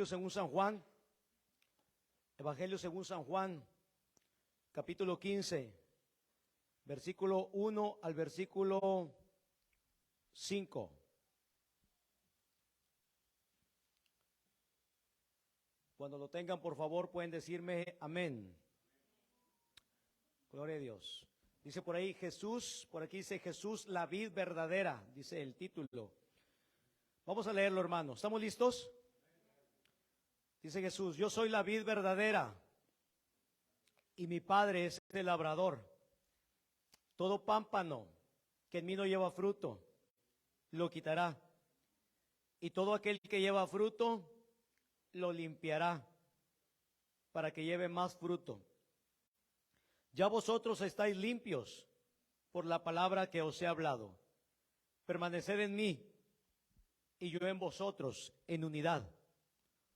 según San Juan, Evangelio según San Juan, capítulo 15, versículo 1 al versículo 5. Cuando lo tengan, por favor, pueden decirme amén. Gloria a Dios. Dice por ahí Jesús, por aquí dice Jesús, la vid verdadera, dice el título. Vamos a leerlo, hermanos. ¿Estamos listos? Dice Jesús, yo soy la vid verdadera y mi Padre es el labrador. Todo pámpano que en mí no lleva fruto, lo quitará. Y todo aquel que lleva fruto, lo limpiará para que lleve más fruto. Ya vosotros estáis limpios por la palabra que os he hablado. Permaneced en mí y yo en vosotros en unidad.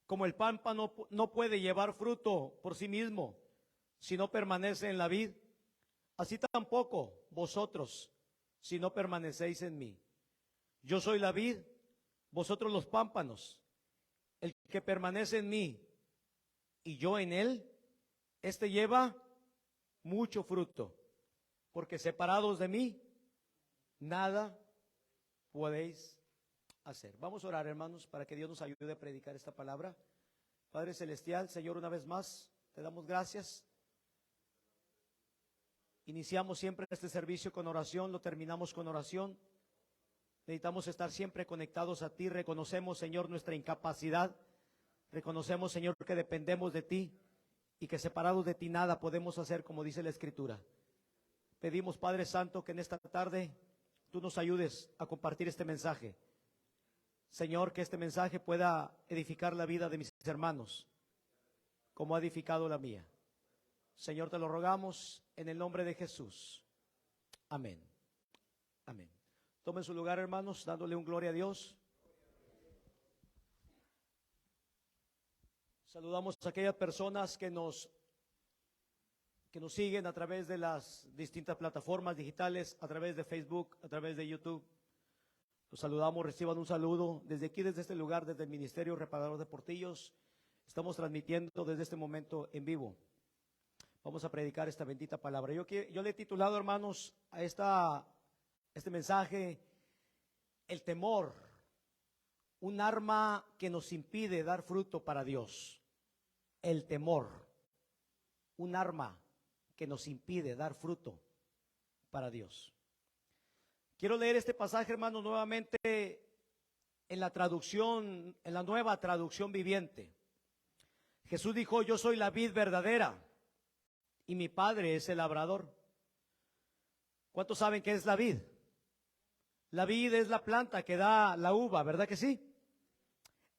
Como el pámpano no puede llevar fruto por sí mismo si no permanece en la vid, así tampoco vosotros si no permanecéis en mí. Yo soy la vid, vosotros los pámpanos. El que permanece en mí y yo en él, este lleva mucho fruto, porque separados de mí, nada podéis hacer. Vamos a orar, hermanos, para que Dios nos ayude a predicar esta palabra. Padre Celestial, Señor, una vez más, te damos gracias. Iniciamos siempre este servicio con oración, lo terminamos con oración. Necesitamos estar siempre conectados a ti. Reconocemos, Señor, nuestra incapacidad. Reconocemos, Señor, que dependemos de ti y que separados de ti nada podemos hacer, como dice la Escritura. Pedimos, Padre Santo, que en esta tarde tú nos ayudes a compartir este mensaje. Señor, que este mensaje pueda edificar la vida de mis hermanos, como ha edificado la mía. Señor, te lo rogamos en el nombre de Jesús. Amén. Amén. Tomen su lugar, hermanos, dándole un gloria a Dios. Saludamos a aquellas personas que nos siguen a través de las distintas plataformas digitales, a través de Facebook, a través de YouTube. Los saludamos, reciban un saludo desde aquí, desde este lugar, desde el Ministerio Reparador de Portillos. Estamos transmitiendo desde este momento en vivo. Vamos a predicar esta bendita palabra. Yo le he titulado, hermanos, a este mensaje, el temor, un arma que nos impide dar fruto para Dios. El temor, un arma que nos impide dar fruto para Dios. Quiero leer este pasaje, hermanos, nuevamente en la traducción, en la Nueva Traducción Viviente. Jesús dijo, yo soy la vid verdadera y mi Padre es el labrador. ¿Cuántos saben qué es la vid? La vid es la planta que da la uva, ¿verdad que sí?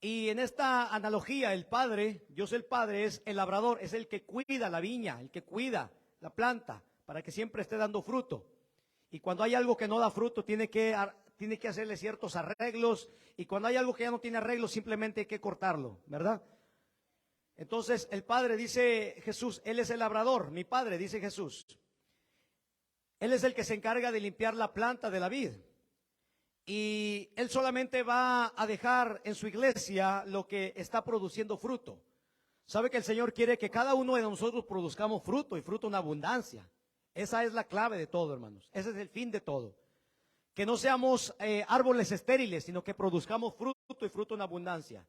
Y en esta analogía, el Padre, Dios el Padre, es el labrador, es el que cuida la viña, el que cuida la planta para que siempre esté dando fruto. Y cuando hay algo que no da fruto, tiene que hacerle ciertos arreglos. Y cuando hay algo que ya no tiene arreglos, simplemente hay que cortarlo, ¿verdad? Entonces el Padre, dice Jesús, Él es el labrador, mi Padre, dice Jesús. Él es el que se encarga de limpiar la planta de la vid. Y Él solamente va a dejar en su iglesia lo que está produciendo fruto. Sabe que el Señor quiere que cada uno de nosotros produzcamos fruto y fruto en abundancia. Esa es la clave de todo, hermanos. Ese es el fin de todo. Que no seamos árboles estériles, sino que produzcamos fruto y fruto en abundancia.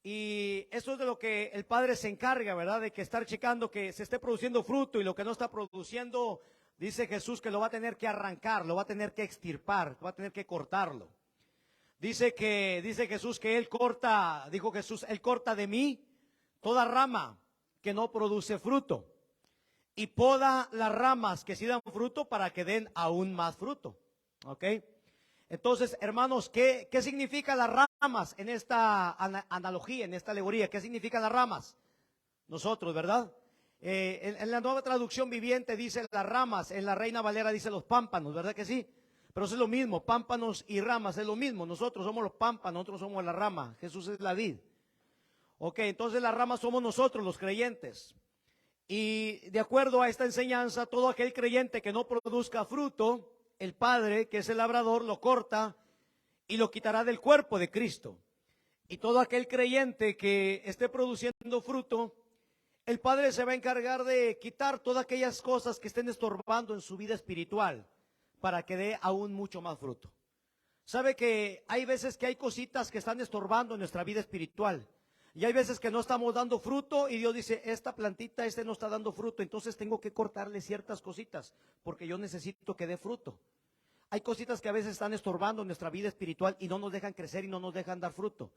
Y eso es de lo que el Padre se encarga, ¿verdad? De que estar checando que se esté produciendo fruto y lo que no está produciendo, dice Jesús que lo va a tener que arrancar, lo va a tener que extirpar, va a tener que cortarlo. Dice Jesús que Él corta, dijo Jesús, Él corta de mí toda rama que no produce fruto y poda las ramas que sí dan fruto para que den aún más fruto. ¿Ok? Entonces, hermanos, ¿qué significa las ramas en esta analogía, en esta alegoría? ¿Qué significan las ramas? Nosotros, ¿verdad? En la Nueva Traducción Viviente dice las ramas, en la Reina Valera dice los pámpanos, ¿verdad que sí? Pero eso es lo mismo, pámpanos y ramas es lo mismo. Nosotros somos los pámpanos, nosotros somos la rama, Jesús es la vid. Ok, entonces las ramas somos nosotros, los creyentes. Y de acuerdo a esta enseñanza, todo aquel creyente que no produzca fruto, el Padre, que es el labrador, lo corta y lo quitará del cuerpo de Cristo. Y todo aquel creyente que esté produciendo fruto, el Padre se va a encargar de quitar todas aquellas cosas que estén estorbando en su vida espiritual para que dé aún mucho más fruto. Sabe que hay veces que hay cositas que están estorbando en nuestra vida espiritual. Y hay veces que no estamos dando fruto y Dios dice, esta plantita, no está dando fruto, entonces tengo que cortarle ciertas cositas porque yo necesito que dé fruto. Hay cositas que a veces están estorbando en nuestra vida espiritual y no nos dejan crecer y no nos dejan dar fruto.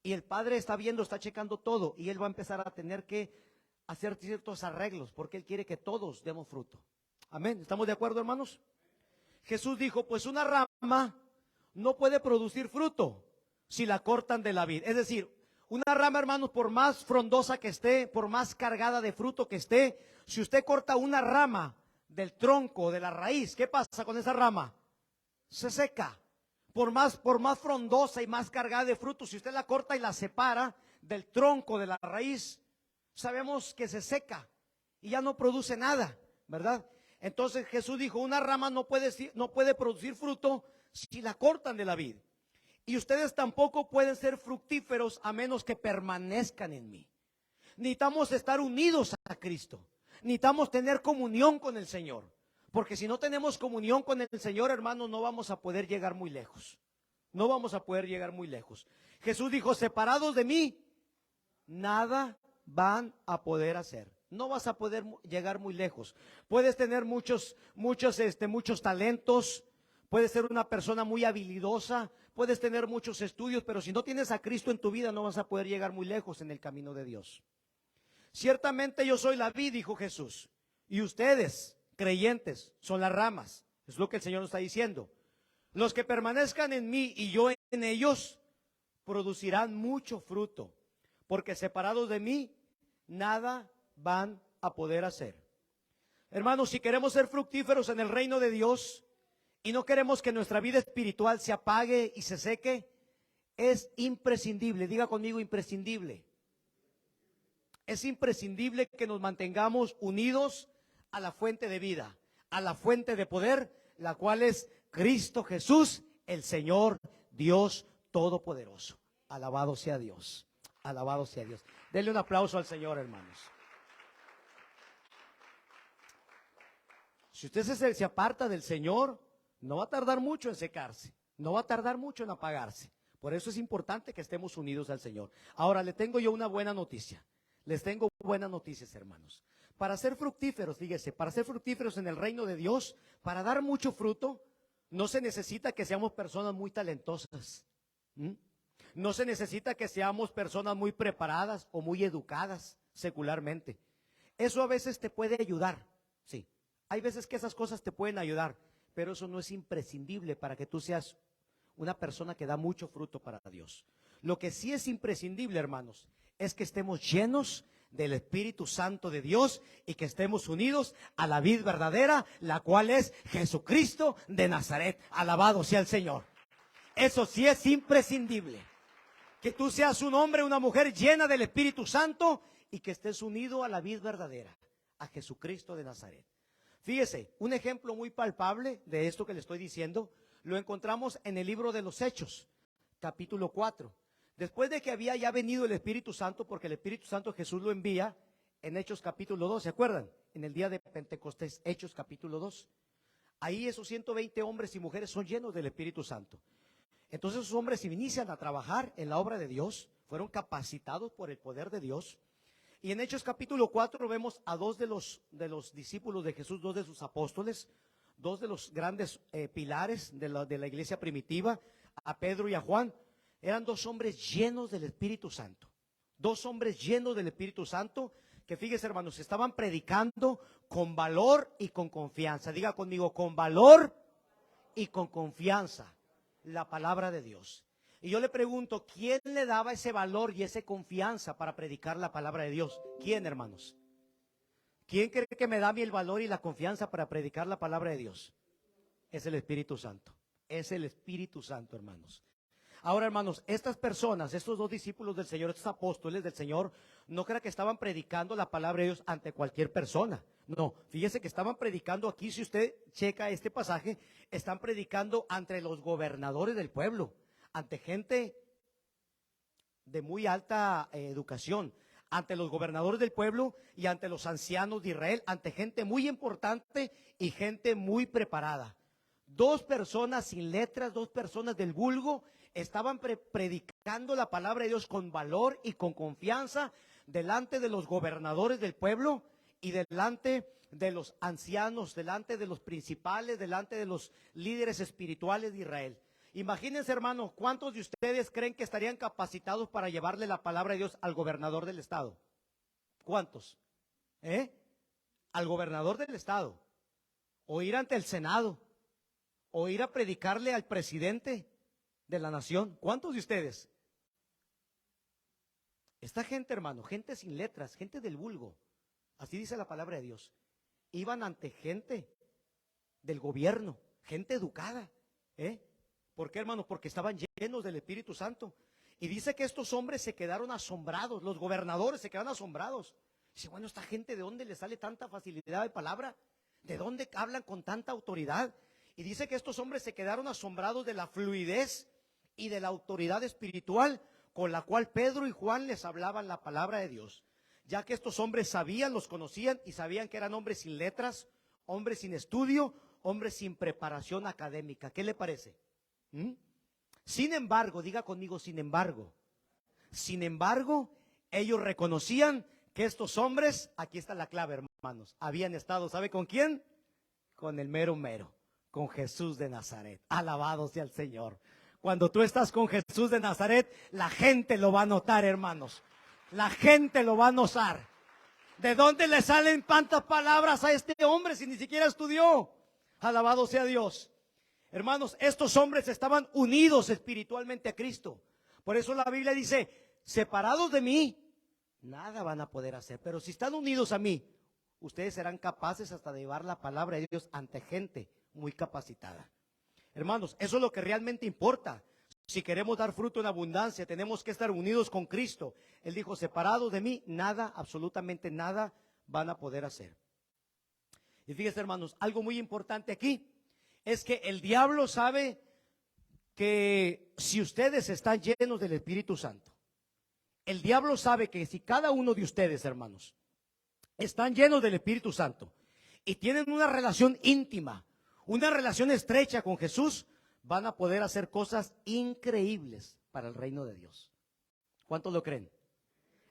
Y el Padre está viendo, está checando todo y Él va a empezar a tener que hacer ciertos arreglos porque Él quiere que todos demos fruto. Amén. ¿Estamos de acuerdo, hermanos? Jesús dijo, pues una rama no puede producir fruto si la cortan de la vid. Es decir, una rama, hermanos, por más frondosa que esté, por más cargada de fruto que esté, si usted corta una rama del tronco, de la raíz, ¿qué pasa con esa rama? Se seca. Por más frondosa y más cargada de fruto, si usted la corta y la separa del tronco, de la raíz, sabemos que se seca y ya no produce nada, ¿verdad? Entonces Jesús dijo, una rama no puede producir fruto si la cortan de la vid. Y ustedes tampoco pueden ser fructíferos a menos que permanezcan en mí. Necesitamos estar unidos a Cristo. Necesitamos tener comunión con el Señor. Porque si no tenemos comunión con el Señor, hermanos, no vamos a poder llegar muy lejos. No vamos a poder llegar muy lejos. Jesús dijo, separados de mí, nada van a poder hacer. No vas a poder llegar muy lejos. Puedes tener muchos talentos. Puedes ser una persona muy habilidosa. Puedes tener muchos estudios, pero si no tienes a Cristo en tu vida, no vas a poder llegar muy lejos en el camino de Dios. Ciertamente yo soy la vid, dijo Jesús, y ustedes, creyentes, son las ramas. Es lo que el Señor nos está diciendo. Los que permanezcan en mí y yo en ellos, producirán mucho fruto, porque separados de mí, nada van a poder hacer. Hermanos, si queremos ser fructíferos en el reino de Dios y no queremos que nuestra vida espiritual se apague y se seque, es imprescindible, diga conmigo, imprescindible. Es imprescindible que nos mantengamos unidos a la fuente de vida, a la fuente de poder, la cual es Cristo Jesús, el Señor Dios Todopoderoso. Alabado sea Dios, alabado sea Dios. Denle un aplauso al Señor, hermanos. Si usted se aparta del Señor, no va a tardar mucho en secarse, no va a tardar mucho en apagarse. Por eso es importante que estemos unidos al Señor. Ahora, le tengo yo una buena noticia. Les tengo buenas noticias, hermanos. Para ser fructíferos, fíjese, para ser fructíferos en el reino de Dios, para dar mucho fruto, no se necesita que seamos personas muy talentosas. No se necesita que seamos personas muy preparadas o muy educadas secularmente. Eso a veces te puede ayudar, sí. Hay veces que esas cosas te pueden ayudar, pero eso no es imprescindible para que tú seas una persona que da mucho fruto para Dios. Lo que sí es imprescindible, hermanos, es que estemos llenos del Espíritu Santo de Dios y que estemos unidos a la vid verdadera, la cual es Jesucristo de Nazaret. Alabado sea el Señor. Eso sí es imprescindible. Que tú seas un hombre, una mujer llena del Espíritu Santo y que estés unido a la vid verdadera, a Jesucristo de Nazaret. Fíjese, un ejemplo muy palpable de esto que le estoy diciendo, lo encontramos en el libro de los Hechos, capítulo 4. Después de que había ya venido el Espíritu Santo, porque el Espíritu Santo Jesús lo envía en Hechos capítulo 2, ¿se acuerdan? En el día de Pentecostés, Hechos capítulo 2. Ahí esos 120 hombres y mujeres son llenos del Espíritu Santo. Entonces esos hombres inician a trabajar en la obra de Dios, fueron capacitados por el poder de Dios. Y en Hechos capítulo 4 vemos a dos de los discípulos de Jesús, dos de sus apóstoles, dos de los grandes pilares de la iglesia primitiva, a Pedro y a Juan. Eran dos hombres llenos del Espíritu Santo. Dos hombres llenos del Espíritu Santo que, fíjense, hermanos, estaban predicando con valor y con confianza. Diga conmigo, con valor y con confianza la palabra de Dios. Y yo le pregunto, ¿quién le daba ese valor y esa confianza para predicar la palabra de Dios? ¿Quién, hermanos? ¿Quién cree que me da a mí el valor y la confianza para predicar la palabra de Dios? Es el Espíritu Santo. Es el Espíritu Santo, hermanos. Ahora, hermanos, estas personas, estos dos discípulos del Señor, estos apóstoles del Señor, no crean que estaban predicando la palabra de Dios ante cualquier persona. No, fíjese que estaban predicando aquí, si usted checa este pasaje, están predicando ante los gobernadores del pueblo, ante gente de muy alta educación, ante los gobernadores del pueblo y ante los ancianos de Israel, ante gente muy importante y gente muy preparada. Dos personas sin letras, dos personas del vulgo, estaban predicando la palabra de Dios con valor y con confianza delante de los gobernadores del pueblo y delante de los ancianos, delante de los principales, delante de los líderes espirituales de Israel. Imagínense, hermanos, ¿cuántos de ustedes creen que estarían capacitados para llevarle la palabra de Dios al gobernador del estado? ¿Cuántos? Al gobernador del estado, o ir ante el Senado, o ir a predicarle al presidente de la nación. ¿Cuántos de ustedes? Esta gente, hermano, gente sin letras, gente del vulgo, así dice la palabra de Dios, iban ante gente del gobierno, gente educada. ¿Por qué, hermano? Porque estaban llenos del Espíritu Santo. Y dice que estos hombres se quedaron asombrados, los gobernadores se quedaron asombrados. Dice, bueno, esta gente, ¿de dónde le sale tanta facilidad de palabra? ¿De dónde hablan con tanta autoridad? Y dice que estos hombres se quedaron asombrados de la fluidez y de la autoridad espiritual con la cual Pedro y Juan les hablaban la palabra de Dios. Ya que estos hombres sabían, los conocían y sabían que eran hombres sin letras, hombres sin estudio, hombres sin preparación académica. ¿Qué le parece? Sin embargo, diga conmigo, sin embargo, ellos reconocían que estos hombres, aquí está la clave, hermanos, habían estado, ¿sabe con quién? Con el mero mero, con Jesús de Nazaret. Alabado sea el Señor. Cuando tú estás con Jesús de Nazaret, la gente lo va a notar, hermanos. La gente lo va a notar. ¿De dónde le salen tantas palabras a este hombre si ni siquiera estudió? Alabado sea Dios. Hermanos, estos hombres estaban unidos espiritualmente a Cristo. Por eso la Biblia dice, separados de mí, nada van a poder hacer. Pero si están unidos a mí, ustedes serán capaces hasta de llevar la palabra de Dios ante gente muy capacitada. Hermanos, eso es lo que realmente importa. Si queremos dar fruto en abundancia, tenemos que estar unidos con Cristo. Él dijo, separados de mí, nada, absolutamente nada van a poder hacer. Y fíjense, hermanos, algo muy importante aquí es que el diablo sabe que si ustedes están llenos del Espíritu Santo, el diablo sabe que si cada uno de ustedes, hermanos, están llenos del Espíritu Santo y tienen una relación íntima, una relación estrecha con Jesús, van a poder hacer cosas increíbles para el reino de Dios. ¿Cuántos lo creen?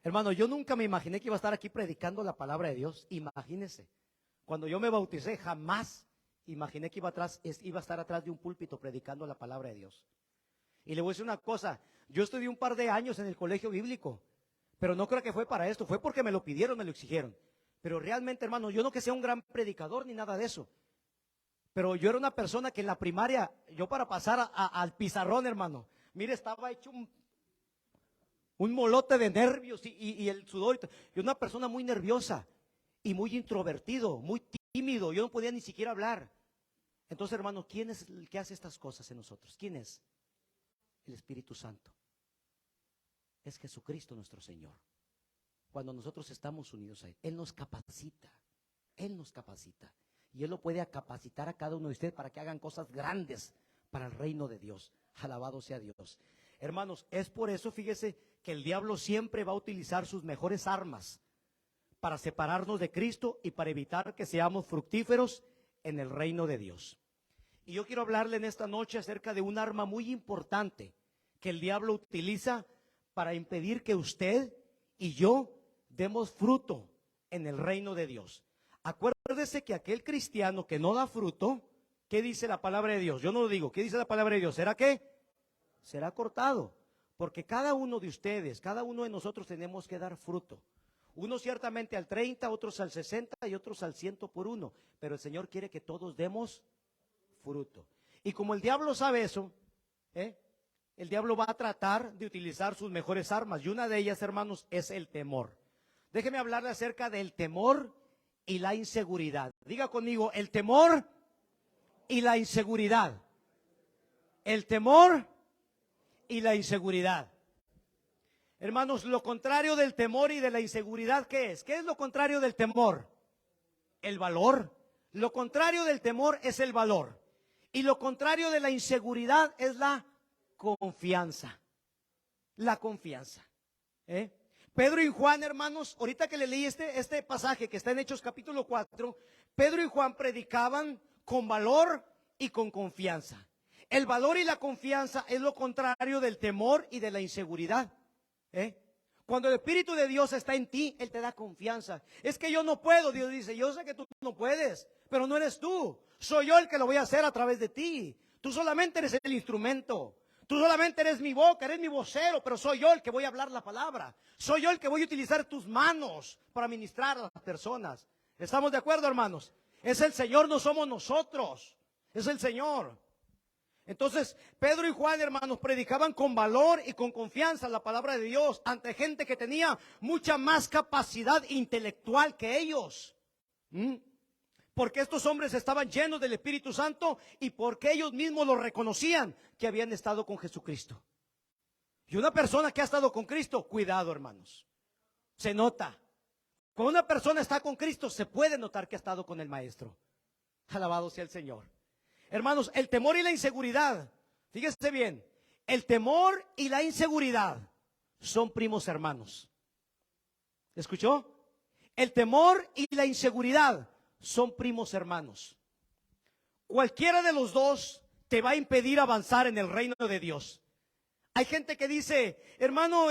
Hermano, yo nunca me imaginé que iba a estar aquí predicando la palabra de Dios. Imagínense, cuando yo me bauticé, jamás imaginé que iba a estar atrás de un púlpito predicando la palabra de Dios. Y le voy a decir una cosa, yo estudié un par de años en el colegio bíblico, pero no creo que fue para esto, fue porque me lo pidieron, me lo exigieron. Pero realmente, hermano, yo no que sea un gran predicador ni nada de eso. Pero yo era una persona que en la primaria, yo para pasar al pizarrón, hermano, mire, estaba hecho un molote de nervios y el sudor. Yo una persona muy nerviosa y muy introvertido, muy tímido, yo no podía ni siquiera hablar. Entonces, hermano, ¿quién es el que hace estas cosas en nosotros? ¿Quién es? El Espíritu Santo. Es Jesucristo nuestro Señor. Cuando nosotros estamos unidos a Él, Él nos capacita. Él nos capacita. Y Él lo puede capacitar a cada uno de ustedes para que hagan cosas grandes para el reino de Dios. Alabado sea Dios. Hermanos, es por eso, fíjese, que el diablo siempre va a utilizar sus mejores armas para separarnos de Cristo y para evitar que seamos fructíferos en el reino de Dios. Y yo quiero hablarle en esta noche acerca de un arma muy importante que el diablo utiliza para impedir que usted y yo demos fruto en el reino de Dios. Acuérdese que aquel cristiano que no da fruto, ¿qué dice la palabra de Dios? Yo no lo digo, ¿qué dice la palabra de Dios? ¿Será qué? Será cortado, porque cada uno de ustedes, cada uno de nosotros tenemos que dar fruto. Unos ciertamente al 30, otros al 60 y otros al 100 por uno, pero el Señor quiere que todos demos fruto. Y como el diablo sabe eso, el diablo va a tratar de utilizar sus mejores armas, y una de ellas, hermanos, es el temor. Déjeme hablarle acerca del temor y la inseguridad. Diga conmigo, el temor y la inseguridad. El temor y la inseguridad. Hermanos, lo contrario del temor y de la inseguridad, ¿qué es? ¿Qué es lo contrario del temor? El valor. Lo contrario del temor es el valor. Y lo contrario de la inseguridad es la confianza. la confianza. Pedro y Juan, hermanos, ahorita que le leí este pasaje que está en Hechos capítulo 4, Pedro y Juan predicaban con valor y con confianza. El valor y la confianza es lo contrario del temor y de la inseguridad. Cuando el Espíritu de Dios está en ti, Él te da confianza. Es que yo no puedo, Dios dice, yo sé que tú no puedes, pero no eres tú. Soy yo el que lo voy a hacer a través de ti. Tú solamente eres el instrumento. Tú solamente eres mi boca, eres mi vocero, pero soy yo el que voy a hablar la palabra. Soy yo el que voy a utilizar tus manos para ministrar a las personas. ¿Estamos de acuerdo, hermanos? Es el Señor, no somos nosotros. Es el Señor. Entonces, Pedro y Juan, hermanos, predicaban con valor y con confianza la palabra de Dios ante gente que tenía mucha más capacidad intelectual que ellos. Porque estos hombres estaban llenos del Espíritu Santo y porque ellos mismos lo reconocían que habían estado con Jesucristo. Y una persona que ha estado con Cristo, cuidado, hermanos, se nota. Cuando una persona está con Cristo, se puede notar que ha estado con el Maestro. Alabado sea el Señor. Hermanos, el temor y la inseguridad, fíjese bien, el temor y la inseguridad son primos hermanos. ¿Escuchó? El temor y la inseguridad son primos hermanos. Cualquiera de los dos te va a impedir avanzar en el reino de Dios. Hay gente que dice, hermano,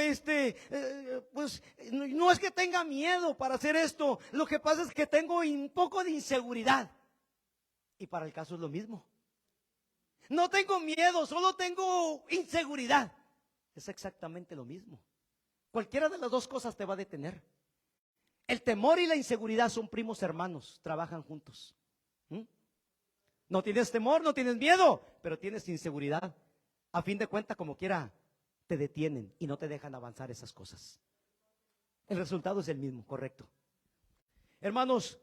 pues no es que tenga miedo para hacer esto, lo que pasa es que tengo un poco de inseguridad. Y para el caso es lo mismo. No tengo miedo, solo tengo inseguridad. Es exactamente lo mismo. Cualquiera de las dos cosas te va a detener. El temor y la inseguridad son primos hermanos, trabajan juntos. No tienes temor, no tienes miedo, pero tienes inseguridad. A fin de cuentas, como quiera, te detienen y no te dejan avanzar esas cosas. El resultado es el mismo, correcto. Hermanos,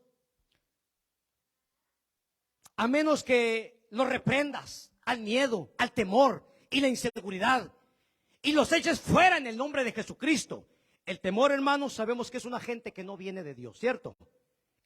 a menos que lo reprendas al miedo, al temor y la inseguridad y los eches fuera en el nombre de Jesucristo. El temor, hermanos, sabemos que es una gente que no viene de Dios, ¿cierto?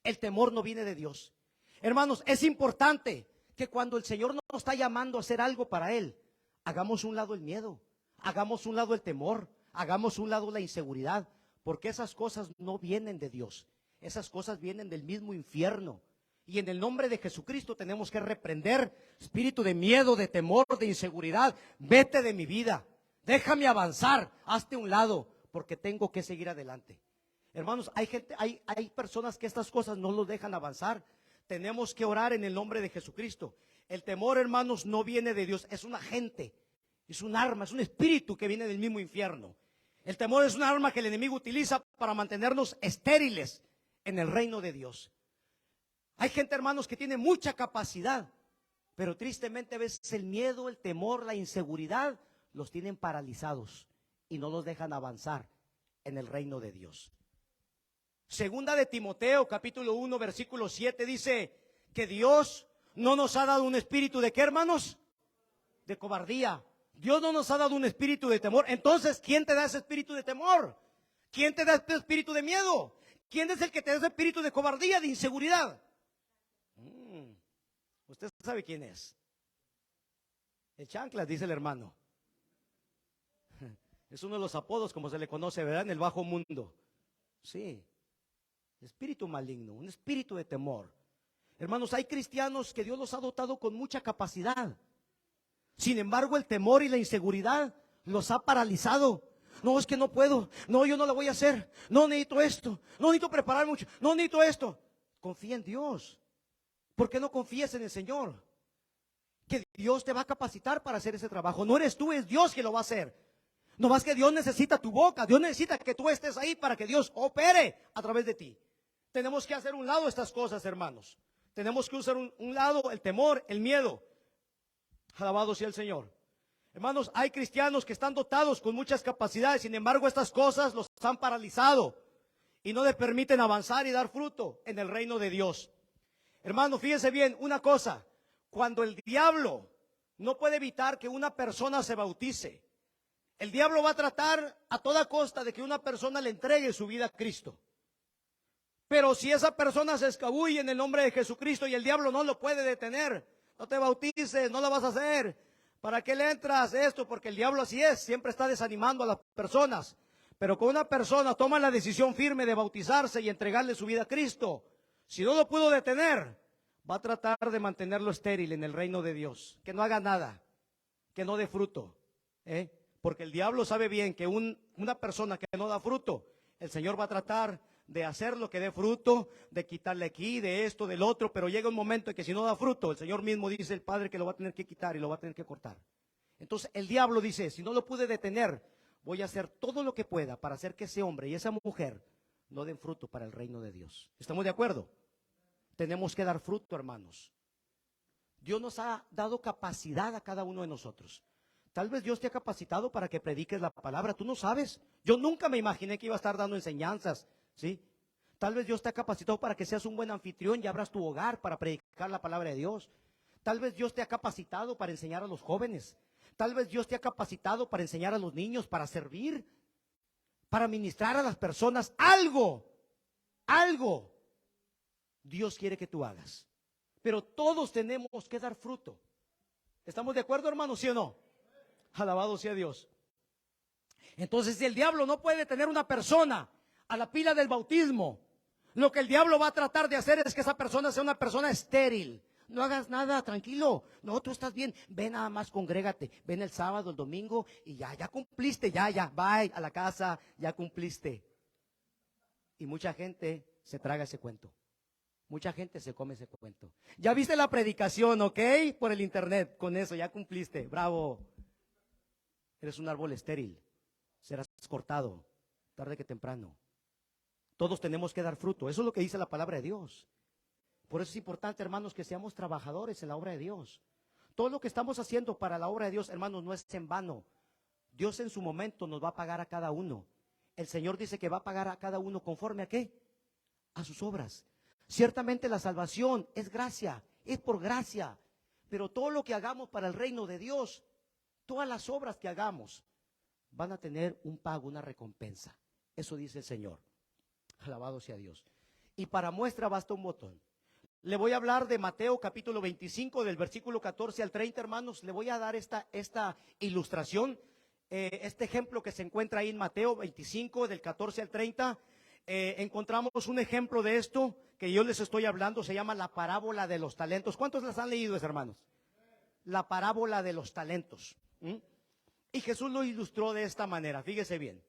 El temor no viene de Dios. Hermanos, es importante que cuando el Señor nos está llamando a hacer algo para Él, hagamos un lado el miedo, hagamos un lado el temor, hagamos un lado la inseguridad, porque esas cosas no vienen de Dios, esas cosas vienen del mismo infierno. Y en el nombre de Jesucristo tenemos que reprender espíritu de miedo, de temor, de inseguridad. Vete de mi vida, déjame avanzar, hazte un lado, porque tengo que seguir adelante. Hermanos, hay personas que estas cosas no los dejan avanzar. Tenemos que orar en el nombre de Jesucristo. El temor, hermanos, no viene de Dios, es un agente, es un arma, es un espíritu que viene del mismo infierno. El temor es un arma que el enemigo utiliza para mantenernos estériles en el reino de Dios. Hay gente, hermanos, que tiene mucha capacidad, pero tristemente a veces el miedo, el temor, la inseguridad los tienen paralizados y no los dejan avanzar en el reino de Dios. Segunda de Timoteo, capítulo 1, versículo 7, dice que Dios no nos ha dado un espíritu de ¿qué, hermanos? De cobardía. Dios no nos ha dado un espíritu de temor. Entonces, ¿quién te da ese espíritu de temor? ¿Quién te da este espíritu de miedo? ¿Quién es el que te da ese espíritu de cobardía, de inseguridad? Usted sabe quién es. El chanclas, dice el hermano. Es uno de los apodos, como se le conoce, ¿verdad? En el bajo mundo. Sí. Espíritu maligno, un espíritu de temor. Hermanos, hay cristianos que Dios los ha dotado con mucha capacidad. Sin embargo, el temor y la inseguridad los ha paralizado. No, es que no puedo. No, yo no lo voy a hacer. No necesito esto. No necesito preparar mucho. No necesito esto. Confía en Dios. ¿Por qué no confías en el Señor? Que Dios te va a capacitar para hacer ese trabajo. No eres tú, es Dios que lo va a hacer. No más que Dios necesita tu boca. Dios necesita que tú estés ahí para que Dios opere a través de ti. Tenemos que hacer un lado estas cosas, hermanos. Tenemos que usar un lado el temor, el miedo. Alabado sea el Señor. Hermanos, hay cristianos que están dotados con muchas capacidades. Sin embargo, estas cosas los han paralizado y no les permiten avanzar y dar fruto en el reino de Dios. Hermano, fíjense bien una cosa. Cuando el diablo no puede evitar que una persona se bautice, el diablo va a tratar a toda costa de que una persona le entregue su vida a Cristo. Pero si esa persona se escabulle en el nombre de Jesucristo y el diablo no lo puede detener, no te bautices, no lo vas a hacer, ¿Para qué le entras esto? Porque el diablo así es, siempre está desanimando a las personas. Pero cuando una persona toma la decisión firme de bautizarse y entregarle su vida a Cristo, si no lo pudo detener, va a tratar de mantenerlo estéril en el reino de Dios, que no haga nada, que no dé fruto, porque el diablo sabe bien que una persona que no da fruto, el Señor va a tratar de hacer lo que dé fruto, de quitarle aquí, de esto, del otro, pero llega un momento en que si no da fruto, el Señor mismo dice el Padre que lo va a tener que quitar y lo va a tener que cortar. Entonces el diablo dice, si no lo pude detener, voy a hacer todo lo que pueda para hacer que ese hombre y esa mujer no den fruto para el reino de Dios. ¿Estamos de acuerdo? Tenemos que dar fruto, hermanos. Dios nos ha dado capacidad a cada uno de nosotros. Tal vez Dios te ha capacitado para que prediques la palabra, tú no sabes. Yo nunca me imaginé que iba a estar dando enseñanzas, ¿sí? Tal vez Dios te ha capacitado para que seas un buen anfitrión y abras tu hogar para predicar la palabra de Dios. Tal vez Dios te ha capacitado para enseñar a los jóvenes. Tal vez Dios te ha capacitado para enseñar a los niños, para servir, para ministrar a las personas. Algo Dios quiere que tú hagas. Pero todos tenemos que dar fruto. ¿Estamos de acuerdo, hermanos? ¿Sí o no? Alabado sea Dios. Entonces, si el diablo no puede tener una persona a la pila del bautismo, lo que el diablo va a tratar de hacer es que esa persona sea una persona estéril. No hagas nada, tranquilo. No, tú estás bien. Ven nada más, congrégate. Ven el sábado, el domingo y ya cumpliste, ya, bye, a la casa, ya cumpliste. Y mucha gente se traga ese cuento. Mucha gente se come ese cuento. Ya viste la predicación, ¿ok? Por el internet, con eso, ya cumpliste. Bravo. Eres un árbol estéril. Serás cortado, tarde que temprano. Todos tenemos que dar fruto. Eso es lo que dice la palabra de Dios. Por eso es importante, hermanos, que seamos trabajadores en la obra de Dios. Todo lo que estamos haciendo para la obra de Dios, hermanos, no es en vano. Dios en su momento nos va a pagar a cada uno. El Señor dice que va a pagar a cada uno conforme a ¿qué? A sus obras. Ciertamente la salvación es gracia, es por gracia. Pero todo lo que hagamos para el reino de Dios, todas las obras que hagamos, van a tener un pago, una recompensa. Eso dice el Señor. Alabado sea Dios. Y para muestra basta un botón. Le voy a hablar de Mateo capítulo 25, del versículo 14 al 30, hermanos. Le voy a dar esta ilustración, este ejemplo que se encuentra ahí en Mateo 25, del 14 al 30. Encontramos un ejemplo de esto que yo les estoy hablando, se llama la parábola de los talentos. ¿Cuántos las han leído, hermanos? La parábola de los talentos. Y Jesús lo ilustró de esta manera, fíjese bien.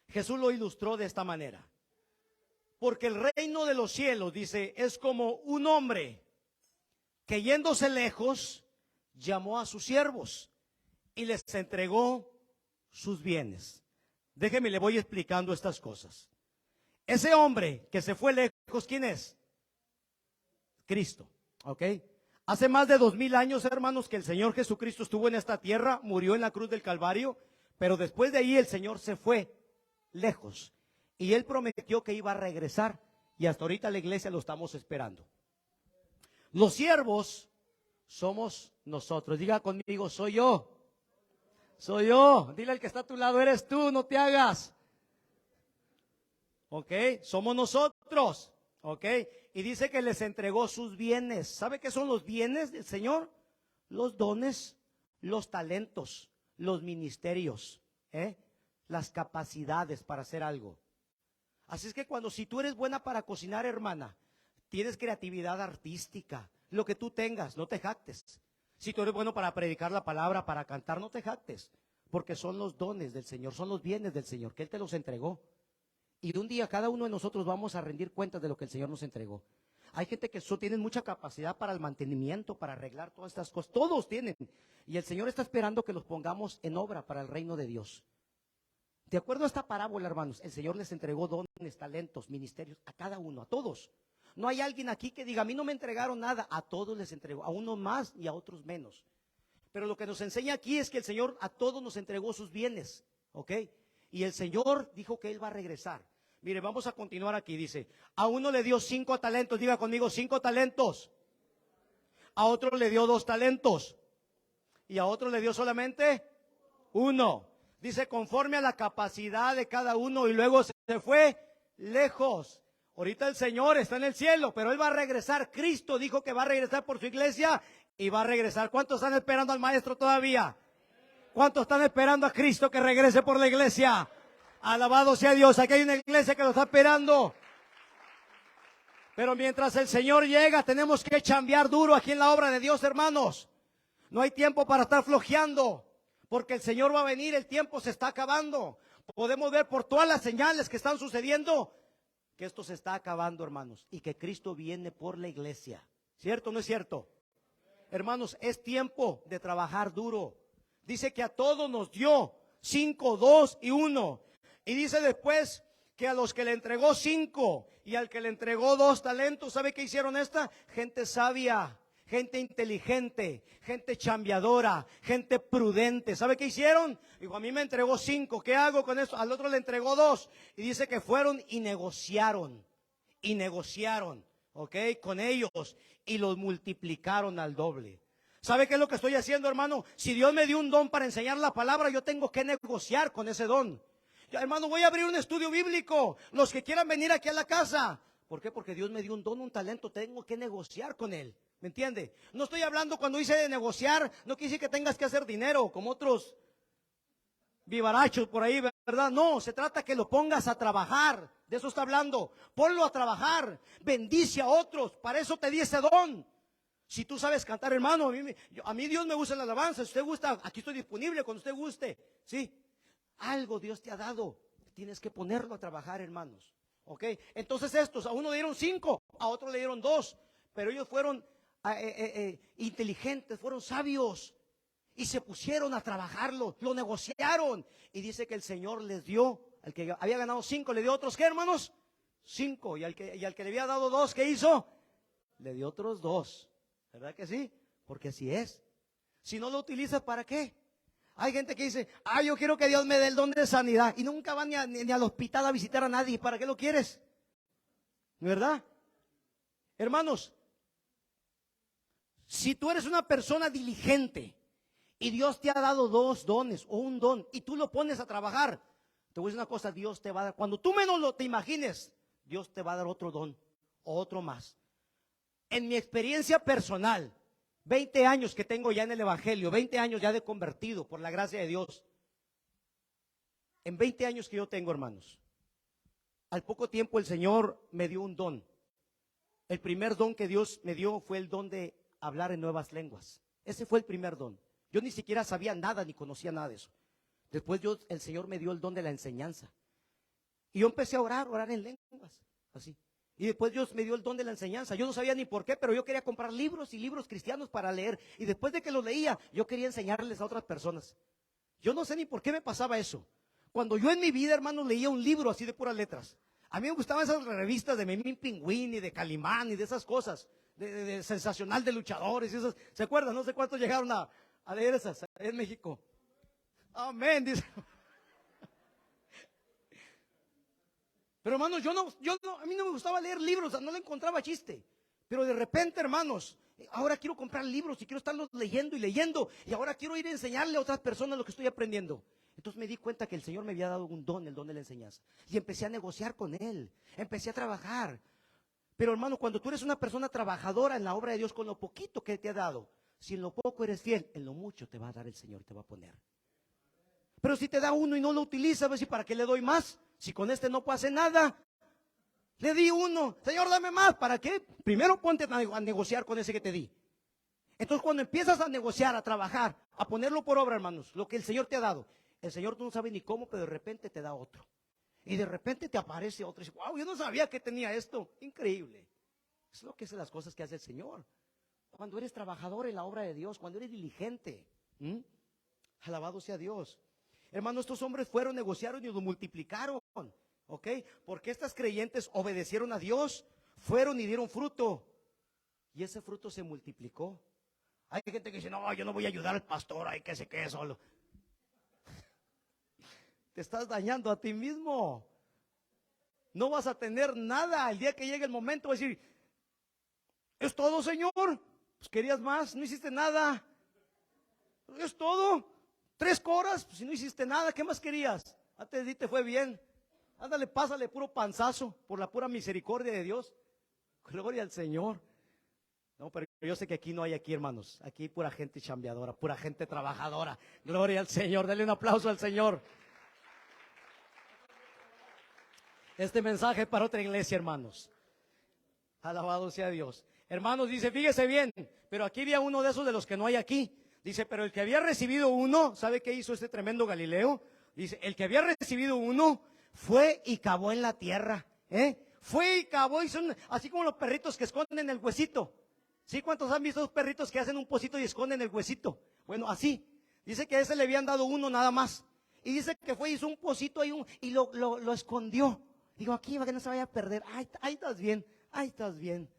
Jesús lo ilustró de esta manera. Porque el reino de los cielos, dice, es como un hombre que yéndose lejos, llamó a sus siervos y les entregó sus bienes. Déjeme, le voy explicando estas cosas. Ese hombre que se fue lejos, ¿quién es? Cristo, ¿ok? Hace más de 2000 años, hermanos, que el Señor Jesucristo estuvo en esta tierra, murió en la cruz del Calvario, pero después de ahí el Señor se fue lejos. Y Él prometió que iba a regresar y hasta ahorita la iglesia lo estamos esperando. Los siervos somos nosotros. Diga conmigo, soy yo. Soy yo. Dile al que está a tu lado, eres tú, no te hagas. ¿Ok? Somos nosotros. ¿Ok? Y dice que les entregó sus bienes. ¿Sabe qué son los bienes del Señor? Los dones, los talentos, los ministerios, las capacidades para hacer algo. Así es que si tú eres buena para cocinar, hermana, tienes creatividad artística, lo que tú tengas, no te jactes. Si tú eres bueno para predicar la palabra, para cantar, no te jactes, porque son los dones del Señor, son los bienes del Señor, que Él te los entregó. Y de un día cada uno de nosotros vamos a rendir cuentas de lo que el Señor nos entregó. Hay gente que tiene mucha capacidad para el mantenimiento, para arreglar todas estas cosas, todos tienen. Y el Señor está esperando que los pongamos en obra para el reino de Dios. De acuerdo a esta parábola, hermanos, el Señor les entregó dones, talentos, ministerios, a cada uno, a todos. No hay alguien aquí que diga, a mí no me entregaron nada, a todos les entregó, a unos más y a otros menos. Pero lo que nos enseña aquí es que el Señor a todos nos entregó sus bienes, ¿ok? Y el Señor dijo que Él va a regresar. Mire, vamos a continuar aquí, dice, a uno le dio 5 talentos, diga conmigo, 5 talentos. A otro le dio 2 talentos. Y a otro le dio solamente 1. Dice, conforme a la capacidad de cada uno, y luego se fue lejos. Ahorita el Señor está en el cielo, pero Él va a regresar. Cristo dijo que va a regresar por su iglesia y va a regresar. ¿Cuántos están esperando al Maestro todavía? ¿Cuántos están esperando a Cristo que regrese por la iglesia? Alabado sea Dios. Aquí hay una iglesia que lo está esperando. Pero mientras el Señor llega, tenemos que chambear duro aquí en la obra de Dios, hermanos. No hay tiempo para estar flojeando, porque el Señor va a venir, el tiempo se está acabando. Podemos ver por todas las señales que están sucediendo que esto se está acabando, hermanos, y que Cristo viene por la iglesia. ¿Cierto o no es cierto? Hermanos, es tiempo de trabajar duro. Dice que a todos nos dio 5, 2 y 1. Y dice después que a los que le entregó 5 y al que le entregó 2 talentos, ¿sabe qué hicieron esta? Gente sabia, gente inteligente, gente chambeadora, gente prudente. ¿Sabe qué hicieron? Dijo, a mí me entregó 5, ¿qué hago con esto? Al otro le entregó 2. Y dice que fueron y negociaron, ¿ok? Con ellos y los multiplicaron al doble. ¿Sabe qué es lo que estoy haciendo, hermano? Si Dios me dio un don para enseñar la palabra, yo tengo que negociar con ese don. Yo, hermano, voy a abrir un estudio bíblico. Los que quieran venir aquí a la casa. ¿Por qué? Porque Dios me dio un don, un talento. Tengo que negociar con él. ¿Me entiende? No estoy hablando cuando dice de negociar. No quiere decir que tengas que hacer dinero como otros vivarachos por ahí, ¿verdad? No, se trata que lo pongas a trabajar. De eso está hablando. Ponlo a trabajar. Bendice a otros. Para eso te di ese don. Si tú sabes cantar, hermano, a mí Dios me gusta la alabanza. Si usted gusta, aquí estoy disponible cuando usted guste. ¿Sí? Algo Dios te ha dado. Tienes que ponerlo a trabajar, hermanos. ¿Ok? Entonces estos, a uno le dieron 5, a otro le dieron 2. Pero ellos fueron inteligentes, fueron sabios. Y se pusieron a trabajarlo, lo negociaron. Y dice que el Señor les dio, al que había ganado 5, le dio otros, ¿qué, hermanos? 5. Y al que le había dado 2, ¿qué hizo? Le dio otros 2. ¿Verdad que sí? Porque así es. Si no lo utilizas, ¿para qué? Hay gente que dice, yo quiero que Dios me dé el don de sanidad. Y nunca va ni al hospital a visitar a nadie. ¿Para qué lo quieres? ¿Verdad? Hermanos, si tú eres una persona diligente y Dios te ha dado 2 dones o un don y tú lo pones a trabajar, te voy a decir una cosa, Dios te va a dar, cuando tú menos te imagines, Dios te va a dar otro don o otro más. En mi experiencia personal, 20 años que tengo ya en el Evangelio, 20 años ya de convertido por la gracia de Dios. En 20 años que yo tengo, hermanos, al poco tiempo el Señor me dio un don. El primer don que Dios me dio fue el don de hablar en nuevas lenguas. Ese fue el primer don. Yo ni siquiera sabía nada ni conocía nada de eso. Después el Señor me dio el don de la enseñanza. Y yo empecé a orar en lenguas, así. Y después Dios me dio el don de la enseñanza. Yo no sabía ni por qué, pero yo quería comprar libros y libros cristianos para leer. Y después de que los leía, yo quería enseñarles a otras personas. Yo no sé ni por qué me pasaba eso. Cuando yo en mi vida, hermano, leía un libro así de puras letras. A mí me gustaban esas revistas de Memín Pingüín y de Calimán y de esas cosas. De Sensacional de Luchadores y esas. ¿Se acuerdan? No sé cuántos llegaron a leer esas en México. Amén, dice. Pero hermanos, a mí no me gustaba leer libros, no le encontraba chiste. Pero de repente, hermanos, ahora quiero comprar libros y quiero estarlos leyendo y leyendo. Y ahora quiero ir a enseñarle a otras personas lo que estoy aprendiendo. Entonces me di cuenta que el Señor me había dado un don, el don de la enseñanza. Y empecé a negociar con Él, empecé a trabajar. Pero hermano, cuando tú eres una persona trabajadora en la obra de Dios con lo poquito que te ha dado, si en lo poco eres fiel, en lo mucho te va a dar el Señor, te va a poner. Pero si te da uno y no lo utilizas, ¿ves? ¿Y para qué le doy más? Si con este no puedo hacer nada. Le di uno, Señor, dame más. ¿Para qué? Primero ponte a negociar con ese que te di. Entonces cuando empiezas a negociar, a trabajar, a ponerlo por obra, hermanos, lo que el Señor te ha dado, el Señor tú no sabes ni cómo, pero de repente te da otro. Y de repente te aparece otro y dice, wow, yo no sabía que tenía esto. Increíble. Es lo que es las cosas que hace el Señor. Cuando eres trabajador en la obra de Dios, cuando eres diligente. Alabado sea Dios. Hermanos, estos hombres fueron, negociaron y lo multiplicaron. ¿Ok? Porque estas creyentes obedecieron a Dios, fueron y dieron fruto. Y ese fruto se multiplicó. Hay gente que dice, no, yo no voy a ayudar al pastor, hay que se quede solo. Te estás dañando a ti mismo. No vas a tener nada. El día que llegue el momento vas a decir, ¿es todo, Señor? Pues querías más, no hiciste nada. ¿Es todo? 3 coras, pues si no hiciste nada, ¿qué más querías? Antes de ti te fue bien. Ándale, pásale puro panzazo por la pura misericordia de Dios. Gloria al Señor. No, pero yo sé que aquí no hay hermanos. Aquí hay pura gente chambeadora, pura gente trabajadora. Gloria al Señor. Dale un aplauso al Señor. Este mensaje es para otra iglesia, hermanos. Alabado sea Dios. Hermanos, dice, fíjese bien, pero aquí había uno de esos de los que no hay aquí. Dice, pero el que había recibido uno, ¿sabe qué hizo este tremendo Galileo? Dice, el que había recibido uno fue y cavó en la tierra. Fue y cavó, así como los perritos que esconden el huesito. ¿Sí? ¿Cuántos han visto los perritos que hacen un pocito y esconden el huesito? Bueno, así. Dice que a ese le habían dado uno nada más. Y dice que fue y hizo un pocito ahí y lo escondió. Digo, aquí para que no se vaya a perder. Ahí estás bien, ahí estás bien.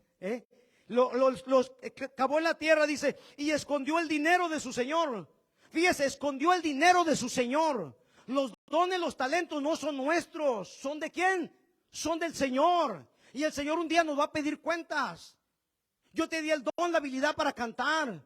Cavó en la tierra, dice, y escondió el dinero de su señor. Fíjese, escondió el dinero de su señor. Los dones, los talentos no son nuestros. ¿Son de quién? Son del Señor. Y el Señor un día nos va a pedir cuentas. Yo te di el don, la habilidad para cantar,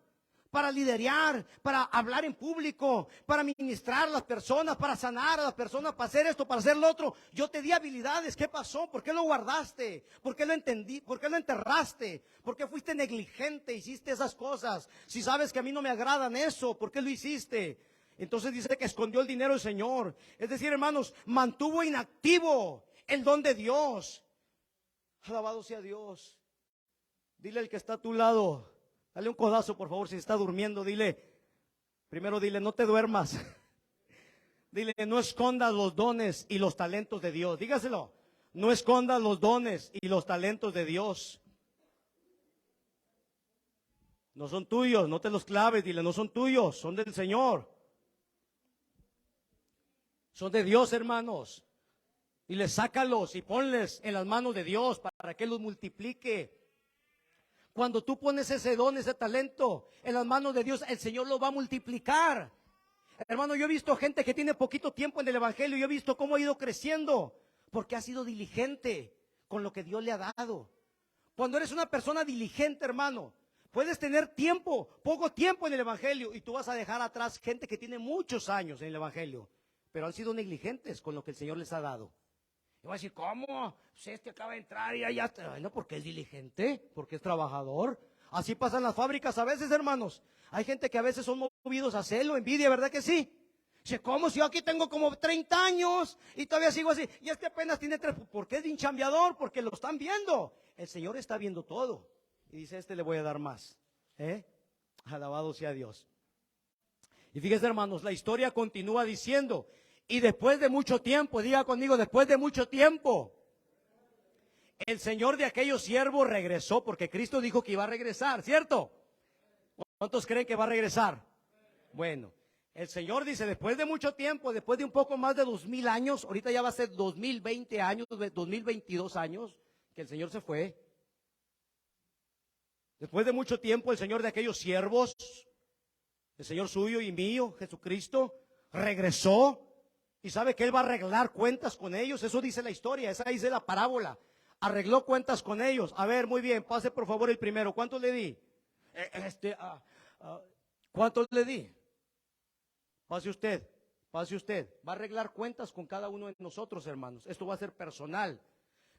para liderar, para hablar en público, para ministrar a las personas, para sanar a las personas, para hacer esto, para hacer lo otro. Yo te di habilidades. ¿Qué pasó? ¿Por qué lo guardaste? ¿Por qué lo entendí? ¿Por qué lo enterraste? ¿Por qué fuiste negligente? Hiciste esas cosas. Si sabes que a mí no me agradan eso, ¿por qué lo hiciste? Entonces dice que escondió el dinero del Señor. Es decir, hermanos, mantuvo inactivo el don de Dios. Alabado sea Dios. Dile al que está a tu lado, dale un codazo por favor, si está durmiendo, primero dile, no te duermas. Dile, no escondas los dones y los talentos de Dios. Dígaselo, no escondas los dones y los talentos de Dios. No son tuyos, no te los claves, dile, no son tuyos, son del Señor. Son de Dios, hermanos. Dile, sácalos y ponles en las manos de Dios para que los multiplique. Cuando tú pones ese don, ese talento en las manos de Dios, el Señor lo va a multiplicar. Hermano, yo he visto gente que tiene poquito tiempo en el Evangelio, yo he visto cómo ha ido creciendo, porque ha sido diligente con lo que Dios le ha dado. Cuando eres una persona diligente, hermano, puedes tener tiempo, poco tiempo en el Evangelio, y tú vas a dejar atrás gente que tiene muchos años en el Evangelio, pero han sido negligentes con lo que el Señor les ha dado. Y va a decir, ¿cómo? Si este acaba de entrar y ya está. Bueno, porque es diligente, porque es trabajador. Así pasan las fábricas a veces, hermanos. Hay gente que a veces son movidos a celo, envidia, ¿verdad que sí? Dice, ¿cómo? Si yo aquí tengo como 30 años y todavía sigo así. Y este apenas tiene 3. ¿Por qué es bien chambeador? Porque lo están viendo. El Señor está viendo todo. Y dice, le voy a dar más. Alabado sea Dios. Y fíjense, hermanos, la historia continúa diciendo, y después de mucho tiempo, diga conmigo, después de mucho tiempo, el Señor de aquellos siervos regresó, porque Cristo dijo que iba a regresar, ¿cierto? ¿Cuántos creen que va a regresar? Bueno, el Señor dice, después de mucho tiempo, después de un poco más de 2000 años, ahorita ya va a ser 2020 años, 2022 años, que el Señor se fue. Después de mucho tiempo, el Señor de aquellos siervos, el Señor suyo y mío, Jesucristo, regresó. Y sabe que Él va a arreglar cuentas con ellos. Eso dice la historia, esa dice la parábola. Arregló cuentas con ellos. A ver, muy bien, pase por favor el primero. ¿Cuántos le di? ¿Cuántos le di? Pase usted, pase usted. Va a arreglar cuentas con cada uno de nosotros, hermanos. Esto va a ser personal.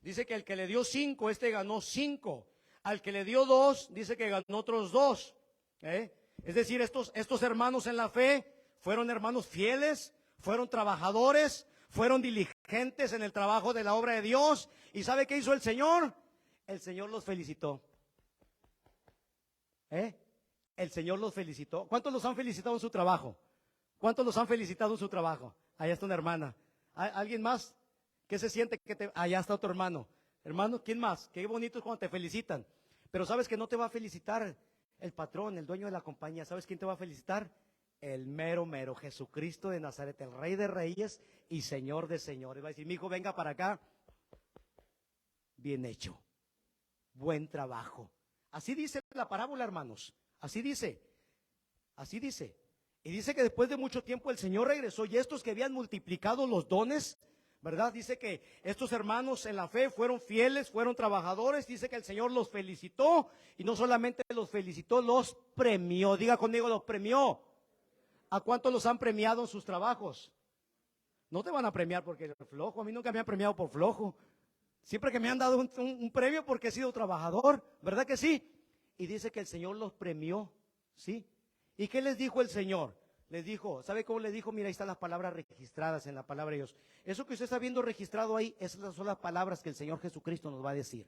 Dice que el que le dio 5, ganó 5. Al que le dio 2, dice que ganó otros 2. Es decir, estos hermanos en la fe fueron hermanos fieles, fueron trabajadores, fueron diligentes en el trabajo de la obra de Dios. ¿Y sabe qué hizo el Señor? El Señor los felicitó. El Señor los felicitó. ¿Cuántos los han felicitado en su trabajo? ¿Cuántos los han felicitado en su trabajo? Allá está una hermana. ¿Alguien más? ¿Qué se siente allá está otro hermano? Hermano, ¿quién más? Qué bonito es cuando te felicitan. Pero sabes que no te va a felicitar el patrón, el dueño de la compañía. ¿Sabes quién te va a felicitar? El mero, Jesucristo de Nazaret, el Rey de Reyes y Señor de Señores. Va a decir, mi hijo, venga para acá. Bien hecho. Buen trabajo. Así dice la parábola, hermanos. Así dice. Así dice. Y dice que después de mucho tiempo el Señor regresó y estos que habían multiplicado los dones, ¿verdad? Dice que estos hermanos en la fe fueron fieles, fueron trabajadores. Dice que el Señor los felicitó y no solamente los felicitó, los premió. Diga conmigo, los premió. ¿A cuántos los han premiado en sus trabajos? No te van a premiar porque eres flojo. A mí nunca me han premiado por flojo. Siempre que me han dado un premio porque he sido trabajador, ¿verdad que sí? y dice que el Señor los premió, ¿sí? ¿Y qué les dijo el Señor? Les dijo, ¿sabe cómo les dijo? Mira, ahí están las palabras registradas en la palabra de Dios. Eso que usted está viendo registrado ahí, esas son las palabras que el Señor Jesucristo nos va a decir.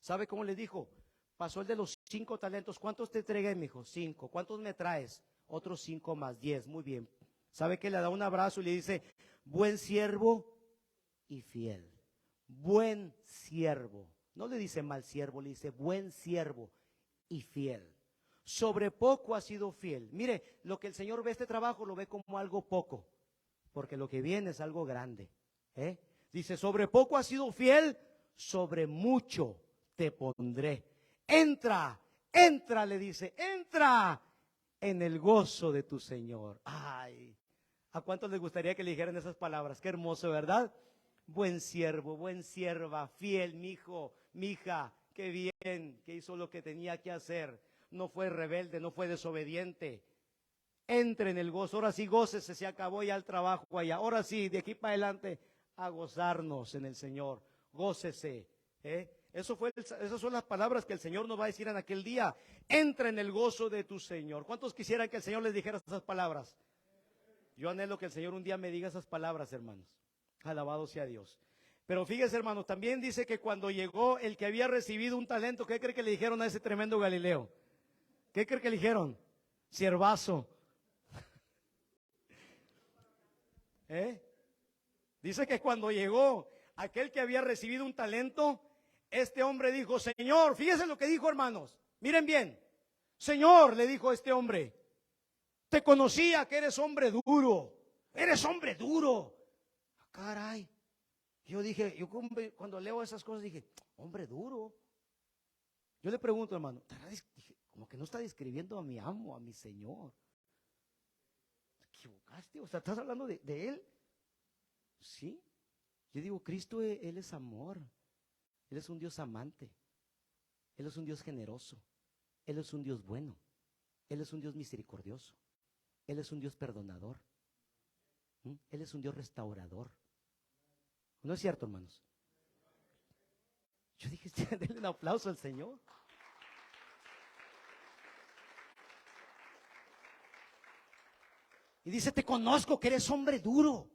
¿Sabe cómo les dijo? Pasó el de los 5 talentos. ¿Cuántos te entregué, mijo? 5. ¿Cuántos me traes? Otros 5 más, 10. Muy bien. ¿Sabe que le da un abrazo y le dice, buen siervo y fiel? Buen siervo. No le dice mal siervo, le dice buen siervo y fiel. Sobre poco has sido fiel. Mire, lo que el Señor ve este trabajo lo ve como algo poco, porque lo que viene es algo grande. Dice, sobre poco has sido fiel, sobre mucho te pondré. Entra, entra, le dice, entra en el gozo de tu Señor. Ay, ¿a cuántos les gustaría que le dijeran esas palabras? Qué hermoso, ¿verdad? Buen siervo, buen sierva, fiel, mi hijo, mi hija, qué bien, que hizo lo que tenía que hacer. No fue rebelde, no fue desobediente. Entre en el gozo. Ahora sí, gócese, se acabó ya el trabajo allá. Ahora sí, de aquí para adelante, a gozarnos en el Señor. Gócese. Esas son las palabras que el Señor nos va a decir en aquel día. Entra en el gozo de tu Señor. ¿Cuántos quisieran que el Señor les dijera esas palabras? Yo anhelo que el Señor un día me diga esas palabras, hermanos. Alabado sea Dios. Pero fíjese, hermanos, también dice que cuando llegó el que había recibido un talento, ¿qué cree que le dijeron a ese tremendo Galileo? ¿Qué cree que le dijeron? Siervazo. Dice que cuando llegó aquel que había recibido un talento, este hombre dijo, Señor, fíjese lo que dijo, hermanos, miren bien, Señor, le dijo este hombre, te conocía que eres hombre duro, caray. Yo dije, cuando leo esas cosas dije, hombre duro. Yo le pregunto, hermano, dije, como que no está describiendo a mi amo, a mi Señor. ¿Te equivocaste? O sea, ¿estás hablando de Él? Sí. Yo digo, Cristo, Él es amor. Él es un Dios amante. Él es un Dios generoso. Él es un Dios bueno. Él es un Dios misericordioso. Él es un Dios perdonador. Él es un Dios restaurador. ¿No es cierto, hermanos? Yo dije, denle un aplauso al Señor. Y dice, te conozco que eres hombre duro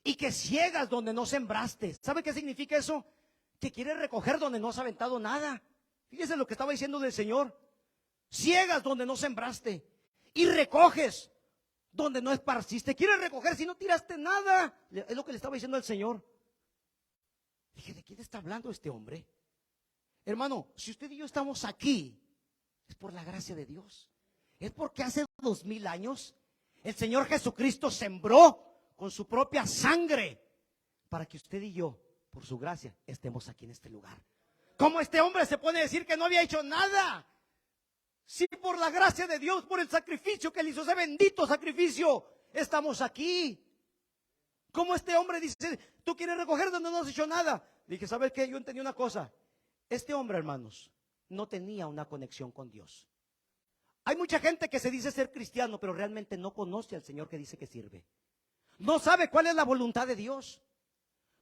y que ciegas donde no sembraste. ¿Sabe qué significa eso? Que quieres recoger donde no has aventado nada. Fíjese lo que estaba diciendo del Señor. Ciegas donde no sembraste y recoges donde no esparciste. Quieres recoger si no tiraste nada. Es lo que le estaba diciendo al Señor. Dije, ¿de quién está hablando este hombre? Hermano, si usted y yo estamos aquí, es por la gracia de Dios. Es porque hace 2000 años el Señor Jesucristo sembró con su propia sangre para que usted y yo, por su gracia, estemos aquí en este lugar. ¿Cómo este hombre se puede decir que no había hecho nada? Si por la gracia de Dios, por el sacrificio que él hizo, ese bendito sacrificio, estamos aquí. ¿Cómo este hombre dice, tú quieres recoger donde no has hecho nada? Dije, ¿sabes qué? Yo entendí una cosa. Este hombre, hermanos, no tenía una conexión con Dios. Hay mucha gente que se dice ser cristiano, pero realmente no conoce al Señor que dice que sirve. No sabe cuál es la voluntad de Dios.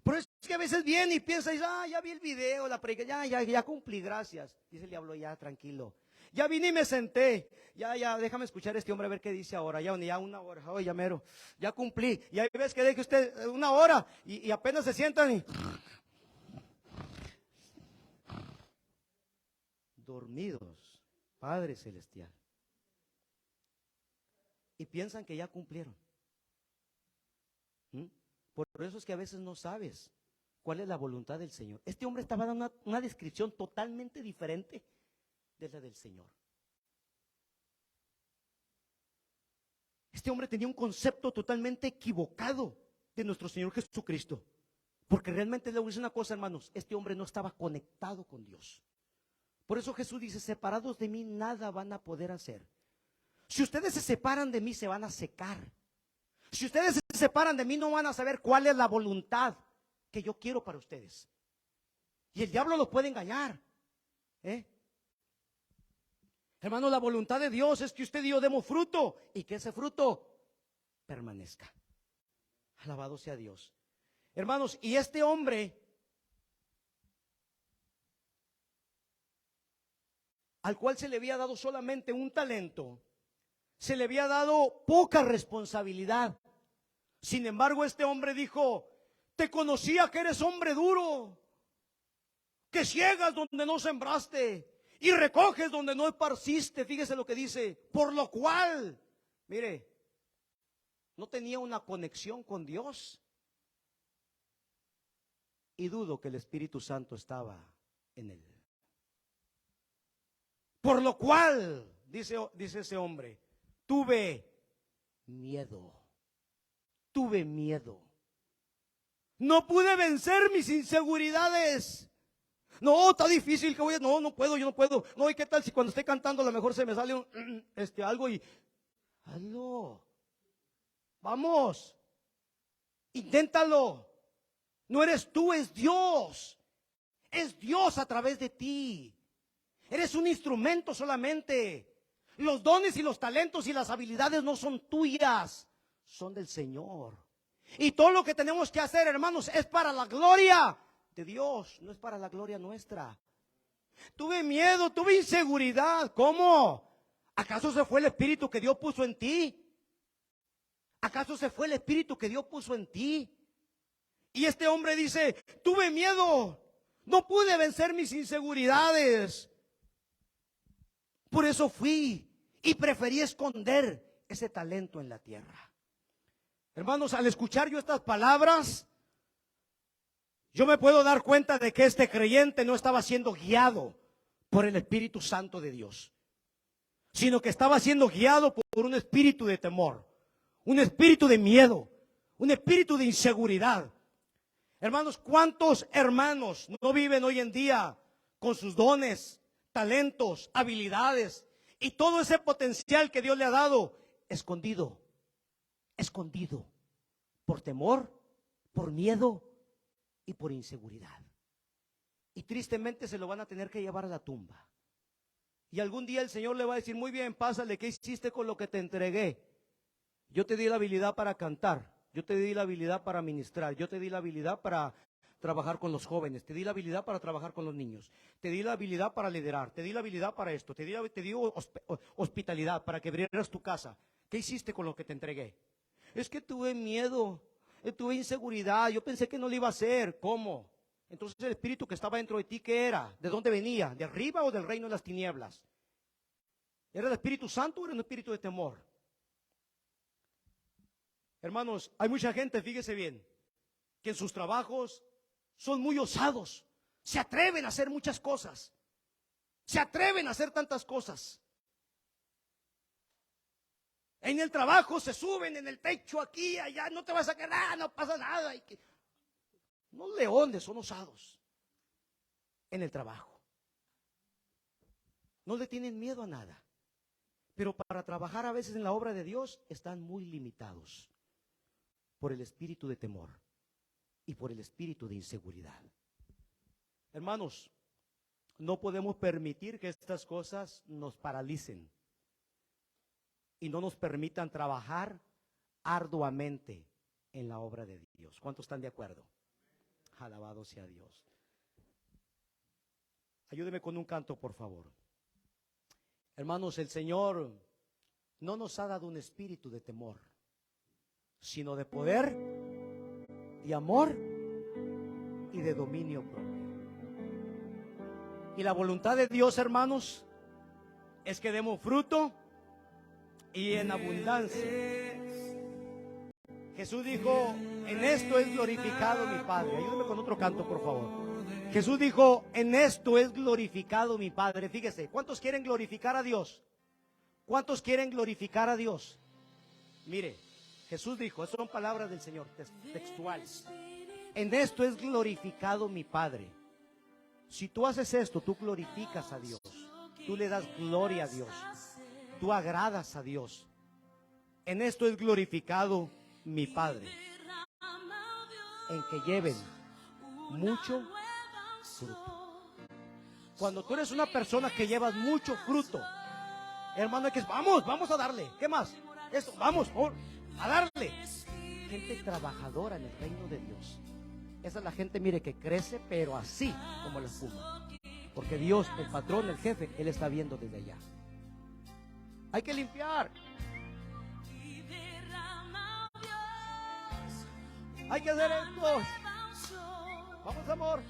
Por eso es que a veces viene y piensa, ya vi el video, la predica, ya cumplí, gracias. Dice el diablo, ya tranquilo. Ya vine y me senté, ya, déjame escuchar a este hombre a ver qué dice ahora, ya una hora, ya mero, ya cumplí. Y ahí ves que deje usted una hora y apenas se sientan y dormidos, Padre Celestial. Y piensan que ya cumplieron. Por eso es que a veces no sabes cuál es la voluntad del Señor. Este hombre estaba dando una descripción totalmente diferente de la del Señor. Este hombre tenía un concepto totalmente equivocado de nuestro Señor Jesucristo. Porque realmente le voy a decir una cosa, hermanos, este hombre no estaba conectado con Dios. Por eso Jesús dice, separados de mí nada van a poder hacer. Si ustedes se separan de mí, se van a secar. Si ustedes se separan de mí, no van a saber cuál es la voluntad que yo quiero para ustedes. Y el diablo los puede engañar. Hermano, la voluntad de Dios es que usted y yo demos fruto y que ese fruto permanezca. Alabado sea Dios. Hermanos, y este hombre al cual se le había dado solamente un talento, se le había dado poca responsabilidad. Sin embargo, este hombre dijo: te conocía que eres hombre duro, que ciegas donde no sembraste y recoges donde no esparciste. Fíjese lo que dice: por lo cual, mire, no tenía una conexión con Dios. Y dudo que el Espíritu Santo estaba en él. Por lo cual, dice ese hombre, tuve miedo. Tuve miedo. No pude vencer mis inseguridades. No, está difícil que voy a... No, no puedo, yo no puedo. No, ¿y qué tal si cuando esté cantando a lo mejor se me sale algo y... hazlo. Vamos. Inténtalo. No eres tú, es Dios. Es Dios a través de ti. Eres un instrumento solamente. Los dones y los talentos y las habilidades no son tuyas, son del Señor. Y todo lo que tenemos que hacer, hermanos, es para la gloria de Dios, no es para la gloria nuestra. Tuve miedo, tuve inseguridad. ¿Cómo? ¿Acaso se fue el espíritu que Dios puso en ti? ¿Acaso se fue el espíritu que Dios puso en ti? Y este hombre dice: tuve miedo, no pude vencer mis inseguridades. Por eso fui y preferí esconder ese talento en la tierra. Hermanos, al escuchar yo estas palabras, yo me puedo dar cuenta de que este creyente no estaba siendo guiado por el Espíritu Santo de Dios, sino que estaba siendo guiado por un espíritu de temor, un espíritu de miedo, un espíritu de inseguridad. Hermanos, ¿cuántos hermanos no viven hoy en día con sus dones, talentos, habilidades y todo ese potencial que Dios le ha dado escondido por temor, por miedo y por inseguridad? Y tristemente se lo van a tener que llevar a la tumba. Y algún día el Señor le va a decir: muy bien, pásale, ¿qué hiciste con lo que te entregué? Yo te di la habilidad para cantar, yo te di la habilidad para ministrar, yo te di la habilidad para trabajar con los jóvenes, te di la habilidad para trabajar con los niños, te di la habilidad para liderar, te di la habilidad para esto, te di hospitalidad para que abrieras tu casa. ¿Qué hiciste con lo que te entregué? Es que tuve miedo, tuve inseguridad, yo pensé que no lo iba a hacer. ¿Cómo? Entonces el espíritu que estaba dentro de ti, ¿qué era? ¿De dónde venía? ¿De arriba o del reino de las tinieblas? ¿Era el Espíritu Santo o era un espíritu de temor? Hermanos, hay mucha gente, fíjese bien, que en sus trabajos son muy osados, se atreven a hacer muchas cosas, se atreven a hacer tantas cosas. En el trabajo se suben en el techo aquí, allá, no te vas a quedar, no pasa nada. No leones, son osados en el trabajo. No le tienen miedo a nada. Pero para trabajar a veces en la obra de Dios están muy limitados por el espíritu de temor y por el espíritu de inseguridad. Hermanos, no podemos permitir que estas cosas nos paralicen y no nos permitan trabajar arduamente en la obra de Dios. ¿Cuántos están de acuerdo? Alabado sea Dios. Ayúdeme con un canto, por favor. Hermanos, el Señor no nos ha dado un espíritu de temor, sino de poder, de amor y de dominio propio. Y la voluntad de Dios, hermanos, es que demos fruto y en abundancia. Jesús dijo: en esto es glorificado mi Padre. Ayúdame con otro canto, por favor. Jesús dijo: en esto es glorificado mi Padre. Fíjese, ¿cuántos quieren glorificar a Dios? ¿Cuántos quieren glorificar a Dios? Mire, Jesús dijo, esas son palabras del Señor, textuales: en esto es glorificado mi Padre. Si tú haces esto, tú glorificas a Dios, tú le das gloria a Dios, tú agradas a Dios. En esto es glorificado mi Padre, en que lleven mucho fruto. Cuando tú eres una persona que llevas mucho fruto, hermano, es que vamos a darle. ¿Qué más? Esto, vamos a darle. Gente trabajadora en el reino de Dios. Esa es la gente, mire, que crece, pero así como la espuma. Porque Dios, el patrón, el jefe, Él está viendo desde allá. Hay que limpiar. Hay que hacer esto. Vamos, amor.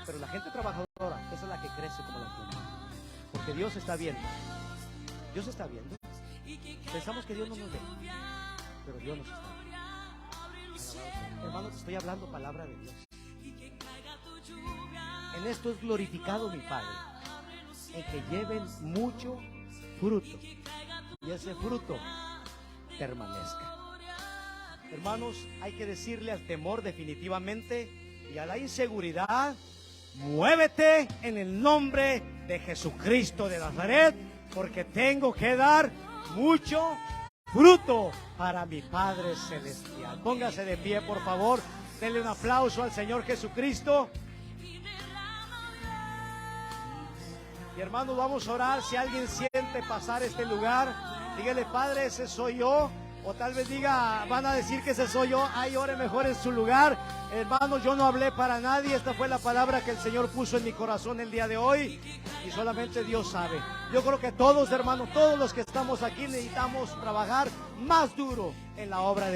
Pero la gente trabajadora, esa es la que crece como la pluma. Porque Dios está viendo. Dios está viendo. Pensamos que Dios no nos ve, pero Dios nos está viendo. Hermano, te estoy hablando palabra de Dios. En esto es glorificado mi Padre, en que lleven mucho fruto y ese fruto permanezca. Hermanos, hay que decirle al temor definitivamente y a la inseguridad: muévete en el nombre de Jesucristo de Nazaret, porque tengo que dar mucho fruto para mi Padre Celestial. Póngase de pie, por favor. Denle un aplauso al Señor Jesucristo. Y hermanos, vamos a orar. Si alguien siente pasar este lugar, dígale: Padre, ese soy yo. O tal vez diga, van a decir que ese soy yo. Ay, ore mejor en su lugar. Hermanos, yo no hablé para nadie. Esta fue la palabra que el Señor puso en mi corazón el día de hoy. Y solamente Dios sabe. Yo creo que todos, hermanos, todos los que estamos aquí necesitamos trabajar más duro en la obra de Dios.